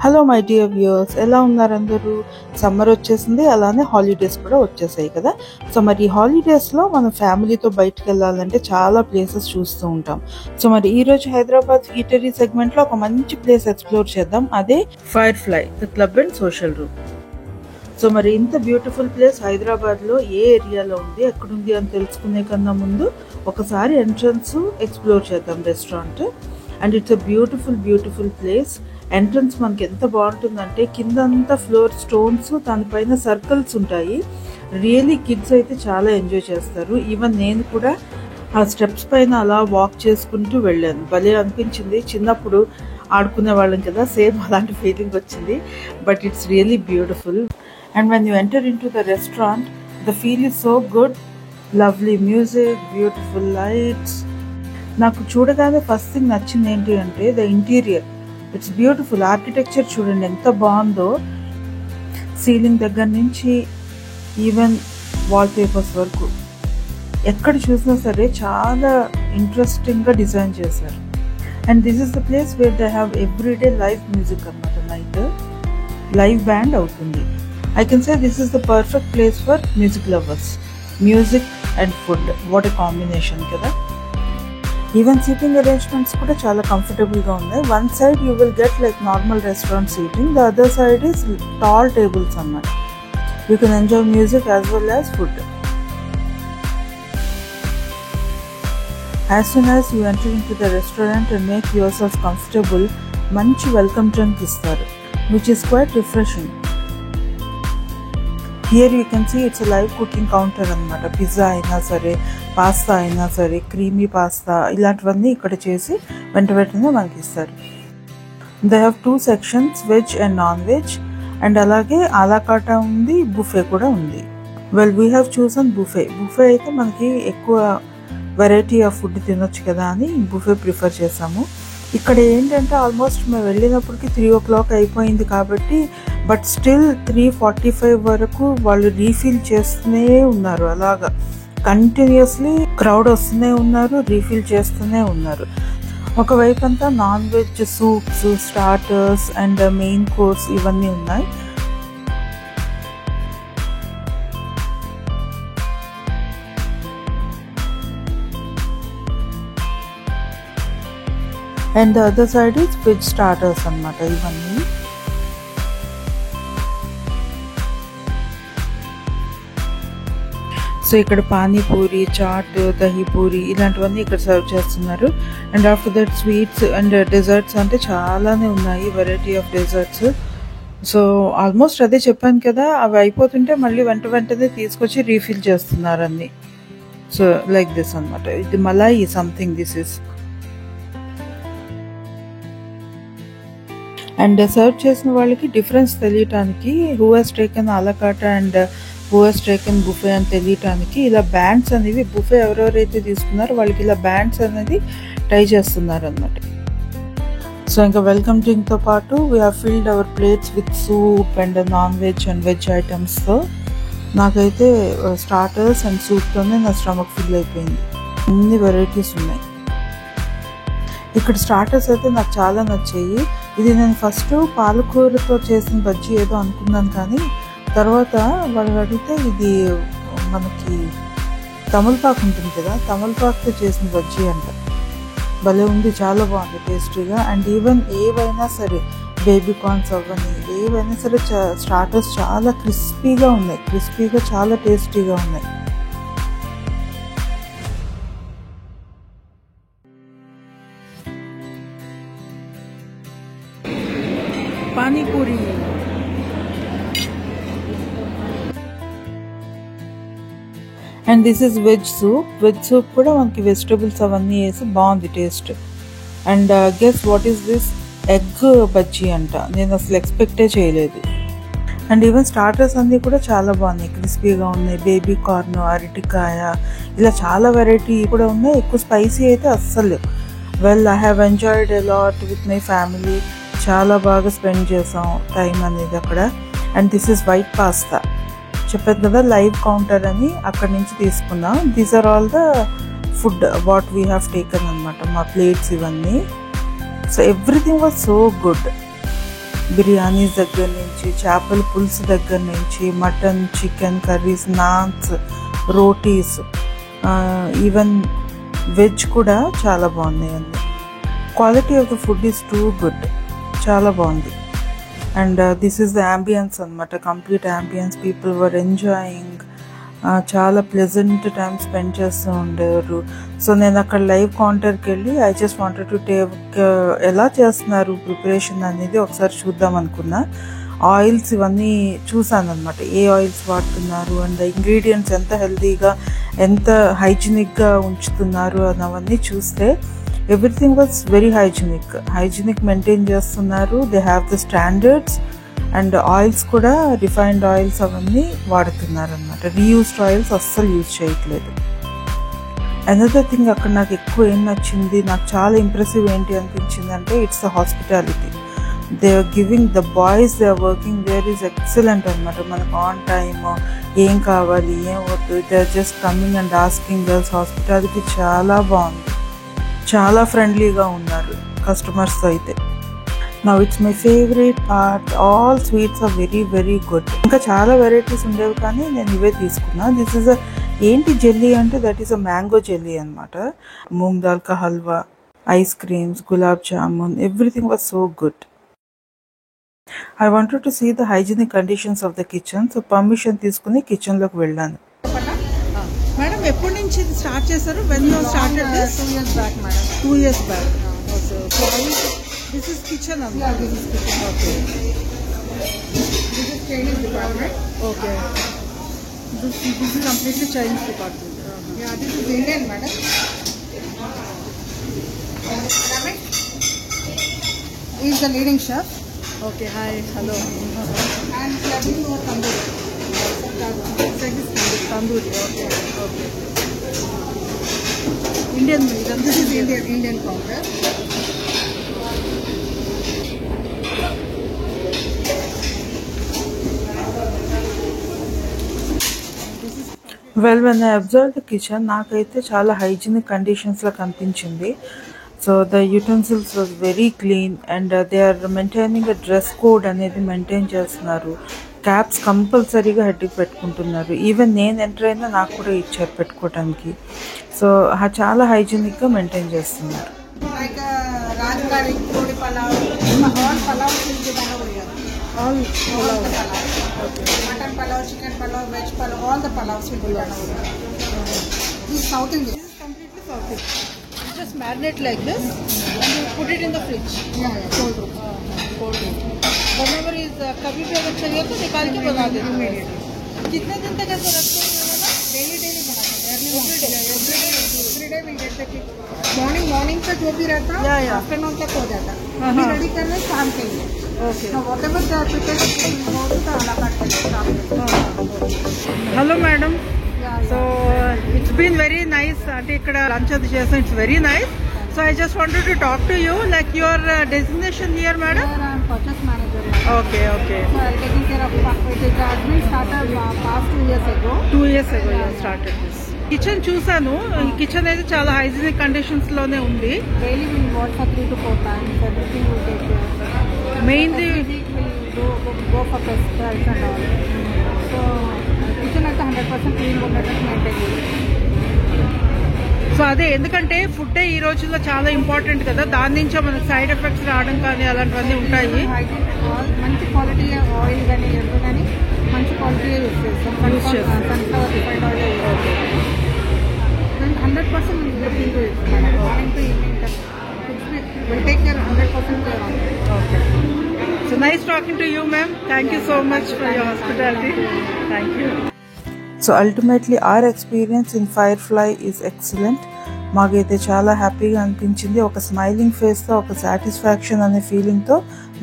Hello my dear viewers, ఎలా ఉన్నారు అందరూ? సమ్మర్ వచ్చేసింది, అలానే హాలిడేస్ కూడా వచ్చేసాయి కదా. సో మరి ఈ హాలిడేస్లో మనం ఫ్యామిలీతో బయటకు వెళ్ళాలంటే చాలా ప్లేసెస్ చూస్తూ ఉంటాం. సో మరి ఈరోజు హైదరాబాద్ ఈటరీ సెగ్మెంట్లో ఒక మంచి ప్లేస్ ఎక్స్ప్లోర్ చేద్దాం. అదే fire fly the club and social room. So మరి ఇంత బ్యూటిఫుల్ ప్లేస్ హైదరాబాద్లో ఏ ఏరియాలో ఉంది, ఎక్కడుంది అని తెలుసుకునే కన్నా ముందు ఒకసారి ఎంట్రన్స్ ఎక్స్ప్లోర్ చేద్దాం restaurant. And it's a beautiful place. Entrance మనకి ఎంత బాగుంటుందంటే కిందంతా ఫ్లోర్ స్టోన్స్, దానిపైన సర్కిల్స్ ఉంటాయి. రియలీ కిడ్స్ అయితే చాలా ఎంజాయ్ చేస్తారు. ఈవెన్ నేను కూడా ఆ స్టెప్స్ పైన అలా వాక్ చేసుకుంటూ వెళ్ళాను. భలే అనిపించింది. చిన్నప్పుడు ఆడుకునే వాళ్ళం కదా, సేమ్ అలాంటి ఫీలింగ్ వచ్చింది. But it's really beautiful. And when you enter into the restaurant, the feel is so good. Lovely music, beautiful lights. నాకు చూడగానే ఫస్ట్ థింగ్ నచ్చింది ఏంటి అంటే the interior. It's beautiful. Architecture చూడండి ఎంత బాగుందో. సీలింగ్ దగ్గర నుంచి ఈవెన్ వాల్ పేపర్స్ వరకు ఎక్కడ చూసినా సరే చాలా ఇంట్రెస్టింగ్గా డిజైన్ చేశారు. And this is the place where they have everyday live music అన్నమాట. నైట్ లైవ్ బ్యాండ్ అవుతుంది. I can say this is the perfect place for music lovers. Music and food, what a combination కదా. Even seating arrangements కూడా చాలా కంఫర్టబుల్గా ఉన్నాయి. One side you will get like normal restaurant seating, the other side is tall tables అన్నమాట. You can enjoy music as well as food. As soon as you enter into the restaurant and make yourself comfortable, మంచి welcome drink ఇస్తారు, which is quite refreshing. Here you can see it's live cooking counter అనమాట. Pizza అయినా సరే, pasta అయినా సరే, creamy pasta ఇలాంటివన్నీ ఇక్కడ చేసి వెంటనే మనకి ఇస్తారు. They have 2 sections, veg and non veg. And అలాగే ఆలాకాటా ఉంది, బుఫే కూడా ఉంది. Well we have chosen buffet. Buffet అయితే మనకి ఎక్కువ వెరైటీ ఆఫ్ ఫుడ్ తినొచ్చు కదా అని బుఫే ప్రిఫర్ చేసాము. ఇక్కడ ఏంటంటే ఆల్మోస్ట్ మేము వెళ్ళినప్పటికీ 3 o'clock అయిపోయింది కాబట్టి, బట్ స్టిల్ 3:45 వరకు వాళ్ళు రీఫిల్ చేస్తూనే ఉన్నారు. అలాగా కంటిన్యూస్లీ క్రౌడ్ వస్తూనే ఉన్నారు, రీఫిల్ చేస్తూనే ఉన్నారు. ఒకవైపు అంతా non veg soups, starters and main course ఇవన్నీ ఉన్నాయి. And the other side is veg starters అన్నమాట ఇవన్నీ. సో ఇక్కడ పానీపూరి, చాట్, దహీపూరి ఇలాంటివన్నీ ఇక్కడ సర్వ్ చేస్తున్నారు. And after that sweets and desserts అంటే చాలానే ఉన్నాయి, variety of desserts. So almost అదే చెప్పాను కదా, అవి అయిపోతుంటే మళ్ళీ వెంటనే తీసుకొచ్చి రీఫిల్ చేస్తున్నారు అన్ని. సో లైక్ దిస్ అనమాట. ఇది malai something this is. And serve చేసిన వాళ్ళకి డిఫరెన్స్ తెలియటానికి, who has taken a la carte and who has taken buffet అని తెలియటానికి ఇలా బ్యాండ్స్ అనేవి, బుఫే ఎవరెవరైతే తీసుకున్నారో వాళ్ళకి ఇలా బ్యాండ్స్ అనేది ట్రై చేస్తున్నారు అన్నమాట. సో ఇంకా వెల్కమ్ డ్రింక్తో పాటు we have filled our plates with soup and non veg and veg ఐటమ్స్తో. నాకైతే స్టార్టర్స్ అండ్ సూప్తోనే నా స్టమక్ ఫిల్ అయిపోయింది. అన్ని వెరైటీస్ ఉన్నాయి. ఇక్కడ స్టార్టర్స్ అయితే నాకు చాలా నచ్చాయి. ఇది నేను ఫస్ట్ పాలకూరతో చేసిన బజ్జీ ఏదో అనుకున్నాను, కానీ తర్వాత వాళ్ళు అడిగితే ఇది మనకి తమలపాకు ఉంటుంది కదా, తమలపాకుతో చేసిన బజ్జీ అంట. భలే ఉంది, చాలా బాగుంది, టేస్టీగా. అండ్ ఈవెన్ ఏవైనా సరే, బేబీ కార్న్స్ అవ్వని ఏవైనా సరే, స్టార్టర్స్ చాలా క్రిస్పీగా ఉన్నాయి. క్రిస్పీగా చాలా టేస్టీగా ఉన్నాయి. Panipuri. And this is veg soup. Veg soup కూడా మనకి వెజిటబుల్స్ అవన్నీ వేసి బాగుంది taste. And guess what is this? Egg bajji అంట. నేను అసలు ఎక్స్పెక్టే చేయలేదు. అండ్ ఈవెన్ స్టార్టర్స్ అన్నీ కూడా చాలా బాగున్నాయి, క్రిస్పీగా ఉన్నాయి. బేబీ కార్న్, అరటికాయ, ఇలా చాలా వెరైటీ కూడా ఉన్నాయి. ఎక్కువ స్పైసీ అయితే అస్సలు. Well I have enjoyed a lot with my family. చాలా బాగా స్పెండ్ చేసాం టైం అనేది అక్కడ. And this is white pasta. చెప్పాను కదా లైవ్ కౌంటర్ అని, అక్కడి నుంచి తీసుకున్నాం. These are all the food what we have taken అనమాట, మా ప్లేట్స్ ఇవన్నీ. So everything was so good. Biryanis దగ్గర నుంచి, చేపల పులుసు దగ్గర నుంచి, mutton, chicken curries, naans, rotis, even veg కూడా చాలా బాగున్నాయండి. Quality of the food is too good, చాలా బాగుంది. And this is the ambience అనమాట, complete ambience. People were enjoying, చాలా ప్లెజెంట్ టైం స్పెండ్ చేస్తూ ఉండేవారు. సో నేను అక్కడ లైవ్ కౌంటర్కి వెళ్ళి I just wanted to take ఎలా చేస్తున్నారు ప్రిపరేషన్ అనేది ఒకసారి చూద్దాం అనుకున్నా. ఆయిల్స్ ఇవన్నీ చూసాను అనమాట, ఏ ఆయిల్స్ వాడుతున్నారు అండ్ ఇంగ్రీడియంట్స్ ఎంత హెల్తీగా, ఎంత హైజీనిక్గా ఉంచుతున్నారు అని అవన్నీ చూస్తే everything was very hygienic maintain చేస్తున్నారు. They have the standards. And oils కూడా రిఫైన్డ్ ఆయిల్స్ అవన్నీ వాడుతున్నారు అనమాట, రీయూస్డ్ ఆయిల్స్ అస్సలు యూజ్ చేయట్లేదు. అనదర్ థింగ్ అక్కడ నాకు ఎక్కువ ఏం నచ్చింది, నాకు చాలా ఇంప్రెసివ్ ఏంటి అనిపించింది అంటే it's the hospitality. They are giving the boys, they are working there is excellent అనమాట. మనకు ఆన్ టైమ్ ఏం కావాలి ఏం వద్దు, they are just coming and asking girls. Hospitality చాలా బాగుంది, చాలా ఫ్రెండ్లీగా ఉన్నారు కస్టమర్స్తో అయితే. Now it's my favourite part, all sweets are very very good. ఇంకా చాలా వెరైటీస్ ఉండేవి కానీ నేను ఇవే తీసుకున్నా. దిస్ ఇస్ ఏంటి జెల్లీ అంటే that is a mango jelly అనమాట. మూంగ్ దాల్ కా halwa, ice creams, gulab jamun, everything was so good. I wanted to see the hygienic conditions of the kitchen. So permission తీసుకుని కిచెన్లోకి వెళ్ళాను. మేడం ఎప్పటి నుంచి స్టార్ట్ చేశారు? When you started this? 2 years back, madam. 2 years back. This is kitchen. Yeah, this is kitchen. Okay. This is Chinese department. Okay. This is completely Chinese department. Yeah, this is Indian, madam. Ramesh, he is the leading chef. Okay. Hi. Hello. And we are doing our tandoori. Tandoori. Okay. Okay. Indian. This is Indian counter. Well when I observe the kitchen, నాకైతే చాలా hygienic కండిషన్స్లో కనిపించింది. So the utensils was very clean and they are maintaining dress code అనేది maintain చేస్తున్నారు. Caps కంపల్సరీగా హెడ్కి పెట్టుకుంటున్నారు. Even నేను ఎంటర్ అయినా నాకు కూడా ఇచ్చారు పెట్టుకోవడానికి. సో చాలా హైజీనిక్గా మెయింటైన్ చేస్తున్నారు. Like rajmahal, kodi palav, all palav will be done over here. All The palav. Okay. Mutton palav, chicken palav, veg palav, all the palavs will be done over here. This is South Indian. This is completely South Indian. You just marinate like this and you put it in the fridge. Yeah, cold room. Cold room. Whenever is कभी भी अगर चाहिए तो निकाल के बना देते हैं. कितने दिन तक ऐसा रखते हैं? Daily बनाते हैं. Every day we'll get the cake. Morning का जो भी रहता है आफ्टरनून तक हो जाता है. अभी रेडी कर रहे शाम के लिए. Okay. So whatever they are prepared to ala carte शाम के. Hello madam. Yeah. So it's been very nice. అంటే ఇక్కడ lunch అది చేసాం. It's very nice. So I just wanted to talk to you like your designation here madam. Here I am purchase manager. Okay, okay. So I am taking care of it. It has been started past 2 years ago. 2 years ago you started this. Kitchen చూసాను. ఈ kitchen అయితే చాలా hygienic conditions లోనే ఉంది. Daily we will wash for 3 to 4 times. Everything will take care. Mainly Every week we will go for pesticides and all. So kitchen అయితే 100% clean ఉండేటట్టు maintain చేయాలి. So అదే ఎందుకంటే ఫుడ్ ఈ రోజుల్లో చాలా ఇంపార్టెంట్ కదా, దాని నుంచే మనకు సైడ్ ఎఫెక్ట్స్ రావడం కానీ అలాంటివన్నీ ఉంటాయి. మంచి క్వాలిటీ ఆయిల్ కానీ ఎప్పుడు కానీ మంచి క్వాలిటీ యూజ్ చేస్తాం. Sunflower refined oil 100% looking to it. Morning to evening will take care 100% care on it. Okay. So nice talking to you ma'am. Thank you so much for your hospitality. Thank you. So ultimately our experience in Firefly is excellent. మాకైతే చాలా హ్యాపీగా అనిపించింది. ఒక smiling ఫేస్తో, ఒక satisfaction అనే ఫీలింగ్తో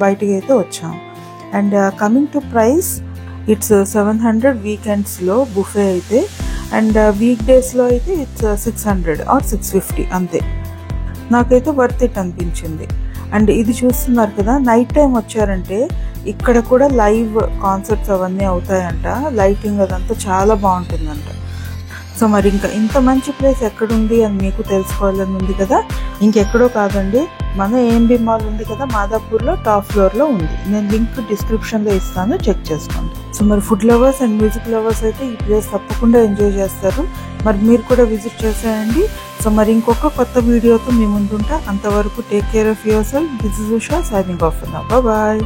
బయటికి అయితే వచ్చాం. And coming to price, it's 700 వీకెండ్స్లో బుఫే అయితే, అండ్ వీక్ డేస్లో అయితే ఇట్స్ 600 ఆర్ 650 అంతే. నాకైతే వర్త్ ఇట్ అనిపించింది. అండ్ ఇది చూస్తున్నారు కదా, నైట్ టైం వచ్చారంటే ఇక్కడ కూడా లైవ్ కాన్సర్ట్స్ అవన్నీ అవుతాయంట. లైటింగ్ అదంతా చాలా బాగుంటుందంట. సో మరి ఇంకా ఇంత మంచి ప్లేస్ ఎక్కడుంది అని మీకు తెలుసుకోవాలని ఉంది కదా, ఇంకెక్కడో కాదండి, మన ఏఎంబి మాల్ ఉంది కదా మాదాపూర్లో, టాప్ ఫ్లోర్లో ఉంది. నేను లింక్ డిస్క్రిప్షన్లో ఇస్తాను, చెక్ చేసుకోండి. సో మరి food lovers and music lovers అయితే ఈ ప్లేస్ తప్పకుండా ఎంజాయ్ చేస్తారు. మరి మీరు కూడా విజిట్ చేసేయండి. సో మరి ఇంకొక కొత్త వీడియోతో మీ ముందుంటా. అంతవరకు take care of yourself. This is Usha signing off now. Bye.